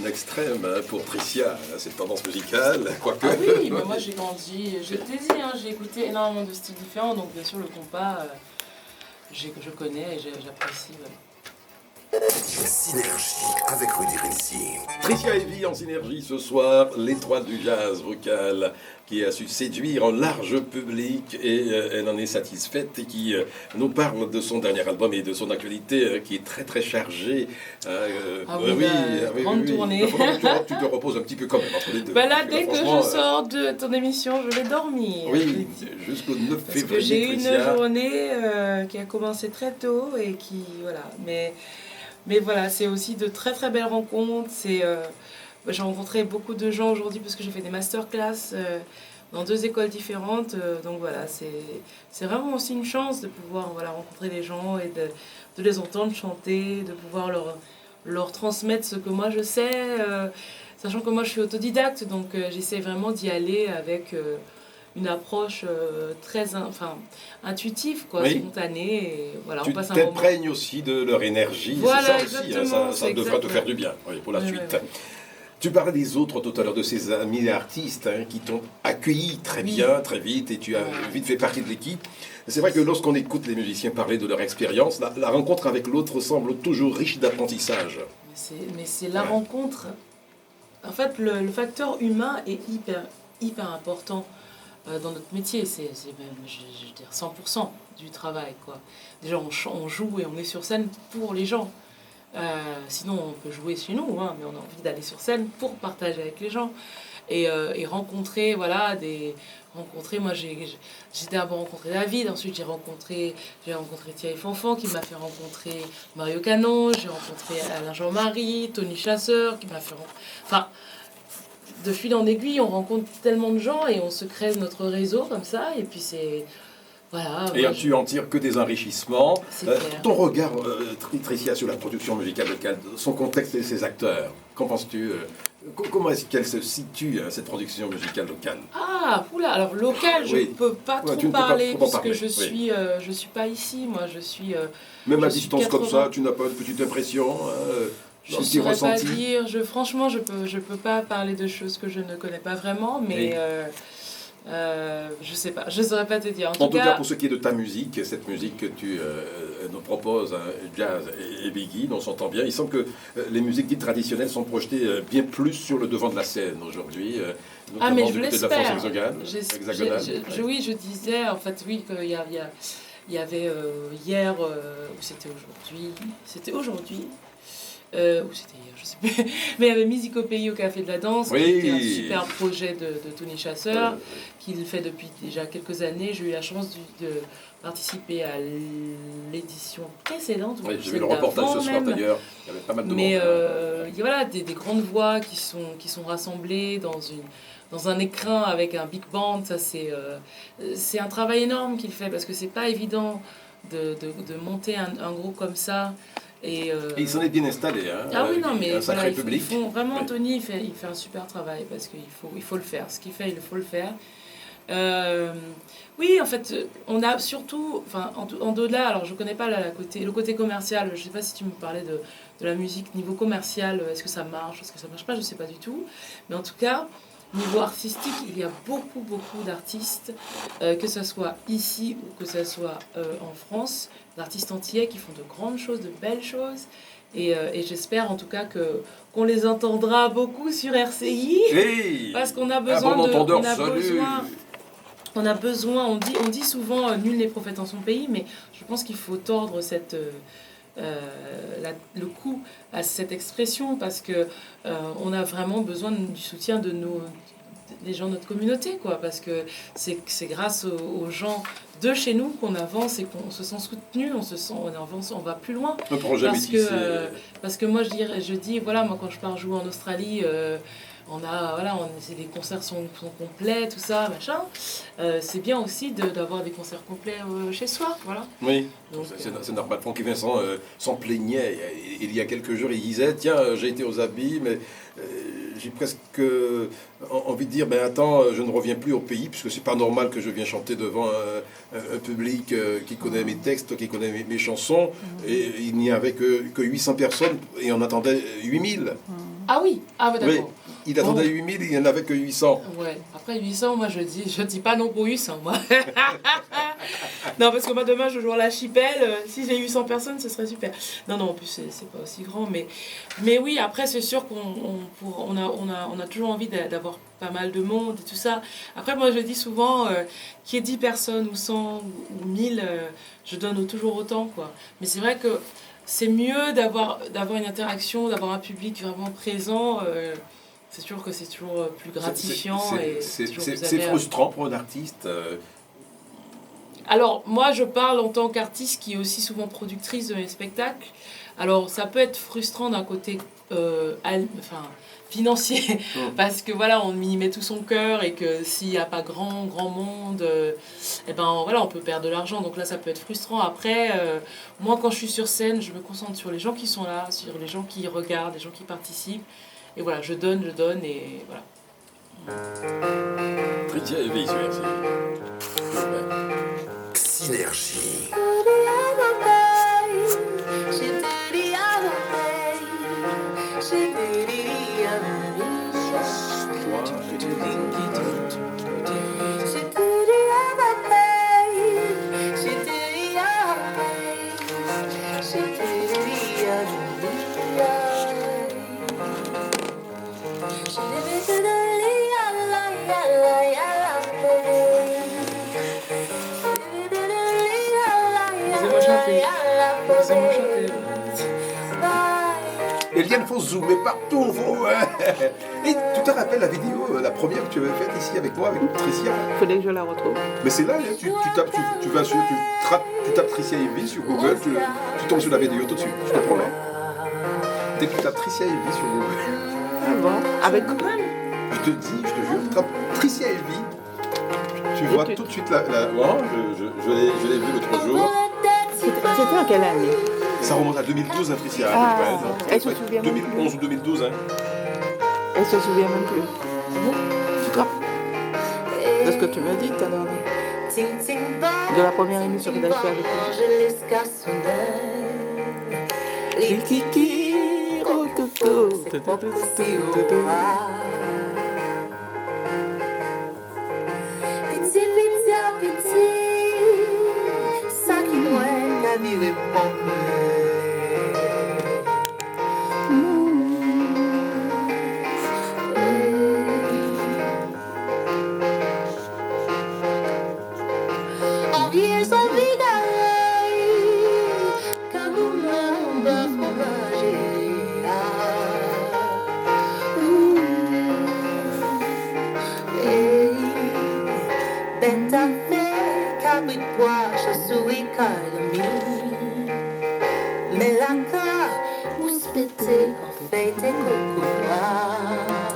Un extrême pour Tricia, cette tendance musicale, quoique. Ah oui, mais moi j'ai grandi, je t'ai dit, hein, j'ai écouté énormément de styles différents, donc bien sûr le compas, je connais et j'apprécie. Synergie avec Rudy Rizzi. Tricia Heavy en synergie ce soir, l'étoile du jazz vocal qui a su séduire un large public et elle en est satisfaite et qui nous parle de son dernier album et de son actualité qui est très très chargée. Grande tournée. Tu te reposes un petit peu quand même entre les deux. Bah là, dès que je sors de ton émission, je vais dormir. Oui, jusqu'au 9 février. Parce que j'ai eu une Tricia. journée qui a commencé très tôt et qui, voilà, mais voilà, c'est aussi de très très belles rencontres. J'ai rencontré beaucoup de gens aujourd'hui parce que j'ai fait des masterclass dans 2 écoles différentes. Donc voilà, c'est vraiment aussi une chance de pouvoir rencontrer des gens et de les entendre chanter, de pouvoir leur transmettre ce que moi je sais. Sachant que moi je suis autodidacte, donc j'essaie vraiment d'y aller avec une approche très intuitive, quoi, Oui. spontanée. Et voilà, Tu on passe un moment. t'imprègnes aussi de leur énergie, Voilà, c'est ça aussi, exactement, ça c'est devra te exact, faire ouais. du bien pour la Ouais, suite. ouais. Tu parlais des autres tout à l'heure, de ces amis artistes qui t'ont accueilli très Oui. bien, très vite, et tu as vite fait partie de l'équipe. C'est vrai que lorsqu'on écoute les musiciens parler de leur expérience, la rencontre avec l'autre semble toujours riche d'apprentissage. Mais c'est la rencontre. En fait, le facteur humain est hyper important dans notre métier. C'est même, je veux dire, 100% du travail, quoi. Déjà, on joue et on est sur scène pour les gens. Sinon, on peut jouer chez nous, hein, mais on a envie d'aller sur scène pour partager avec les gens. Et rencontrer, moi j'ai d'abord rencontré David, ensuite j'ai rencontré Thierry Fanfan qui m'a fait rencontrer Mario Canon, j'ai rencontré Alain Jean-Marie, Tony Chasseur qui m'a fait rencontrer... Enfin, de fil en aiguille, on rencontre tellement de gens et on se crée notre réseau comme ça, et puis c'est... Voilà. Et moi, tu en tires que des enrichissements. C'est clair. Ton regard, Tricia, sur la production musicale locale, son contexte et ses acteurs, qu'en penses-tu comment est-ce qu'elle se situe, cette production musicale locale? Ah, oula, alors local, je ne Oui. peux pas Ouais, trop tu ne peux pas parler trop en puisque parler, je suis pas ici, moi je suis... Même à je suis distance comme 80. ça, tu n'as pas une petite impression, Je un ne petit saurais pas ressenti? dire, franchement, je peux pas parler de choses que je ne connais pas vraiment, mais Oui. je sais pas, je saurais pas te dire. En tout cas, pour ce qui est de ta musique, cette musique que tu nous proposes, hein, jazz et biggie, on s'entend bien. Il semble que les musiques dites traditionnelles sont projetées bien plus sur le devant de la scène aujourd'hui, Ah, mais notamment je du côté de la France l'espère. hexagonale. Oui, je disais, en fait, oui, il y avait hier, ou c'était aujourd'hui, ou c'était hier, je sais plus, mais il y avait Musique au pays au Café de la Danse, Oui. qui était un super projet de Tony Chasseur, qu'il fait depuis déjà quelques années. J'ai eu la chance de participer à l'édition précédente. Oui, j'ai vu le reportage ce soir d'ailleurs, il y avait pas mal de Mais monde. il y a, voilà, des grandes voix qui sont rassemblées dans un écrin avec un big band. Ça, c'est un travail énorme qu'il fait parce que c'est pas évident de monter un groupe comme ça. Et il s'en est bien installé, hein, ah oui, non, mais un sacré voilà, public. vraiment, Oui. Anthony, il fait un super travail parce qu'il faut le faire. Ce qu'il fait, il faut le faire. Oui, en fait, on a surtout, enfin, en delà, alors je connais pas le côté commercial, je sais pas si tu me parlais de la musique niveau commercial, est-ce que ça marche, est-ce que ça marche pas, je sais pas du tout. Mais en tout cas, niveau artistique, il y a beaucoup d'artistes, que ce soit ici ou que ce soit en France, d'artistes antillais qui font de grandes choses, de belles choses. Et j'espère en tout cas qu'on les entendra beaucoup sur RCI, Hey, parce qu'on a un besoin bon entendeur, on a salut. besoin, on dit souvent nul n'est prophète en son pays, mais je pense qu'il faut tordre le cou à cette expression parce que on a vraiment besoin du soutien des gens de notre communauté, quoi, parce que c'est grâce aux gens de chez nous qu'on avance et qu'on se sent soutenu, on avance, on va plus loin. Un projet Parce métissé. parce que moi je dis voilà, moi quand je pars jouer en Australie, les concerts sont complets, tout ça, machin. C'est bien aussi d'avoir des concerts complets chez soi, voilà. Oui, Donc, c'est normal. Francky Vincent s'en plaignait il y a quelques jours. Il disait, tiens, j'ai été aux Habits, mais j'ai presque envie de dire, ben attends, je ne reviens plus au pays, puisque c'est pas normal que je vienne chanter devant un public qui connaît mes textes, qui connaît mes chansons. Et il n'y avait que 800 personnes, et on attendait 8000. Ah oui, Oui, d'accord. il attendait Bon. 8000, il n'y en avait que 800. Ouais, après 800, moi je dis pas non pour 800, moi. Non, parce que moi demain je joue à l'archipel, si j'ai 800 personnes, ce serait super. Non, en plus c'est pas aussi grand, mais oui, après c'est sûr qu'on a toujours envie d'avoir pas mal de monde et tout ça. Après, moi je dis souvent, qu'il y ait 10 personnes ou 100 ou 1000, je donne toujours autant, quoi. Mais c'est vrai que c'est mieux d'avoir une interaction, d'avoir un public vraiment présent. C'est sûr que c'est toujours plus gratifiant et toujours plus C'est agréable. frustrant pour un artiste. Alors, moi, je parle en tant qu'artiste qui est aussi souvent productrice de mes spectacles. Alors, ça peut être frustrant d'un côté financier, parce que voilà, on y met tout son cœur et que s'il n'y a pas grand monde, eh ben voilà, on peut perdre de l'argent. Donc là, ça peut être frustrant. Après, moi, quand je suis sur scène, je me concentre sur les gens qui sont là, sur les gens qui regardent, les gens qui participent. Et voilà, je donne et voilà. Très visuel. Synergie. Laissez-moi chanter. Laissez-moi chanter. Eliane, faut zoomer partout. Et tu te rappelles la vidéo, la première que tu avais faite ici avec moi, avec Tricia? Il faudrait que je la retrouve. Mais c'est là, hein, tu tapes Tricia Ivy sur Google, tu tombes sur la vidéo tout de suite, je te promets. Dès que tu tapes Tricia Ivy sur Google, Ah bon? Avec je te jure, tape Tricia Ivy, tu vois tout de suite oh, je l'ai vu l'autre jour. C'était en quelle année? Ça remonte à 2012, hein, Tricia. Ah, ouais, elle se souvient même 2011 ou 2012, hein. Elle se souvient même plus. Tu te rappelles de ce que tu me dis tout à l'heure? De la première émission que tu as fait avec moi. Kiki, oh, toto.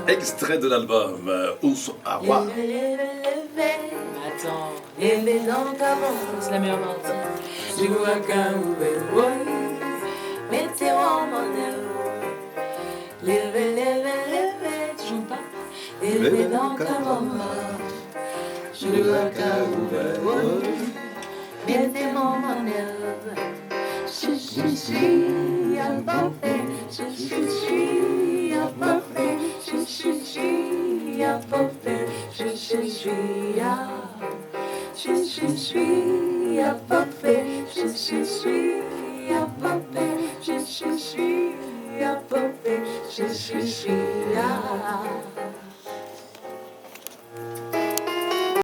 Extrait de l'album Ours à Roi. Attends, c'est la meilleure partie. Je vois qu'un mettez-moi mon lève, tu joues pas? Lève dans ta maman. Je vois qu'un mettez-moi mon lève. Je suis un parfait, je suis un parfait, je suis un parfait, je suis un parfait, je suis un parfait, je suis un parfait, je suis un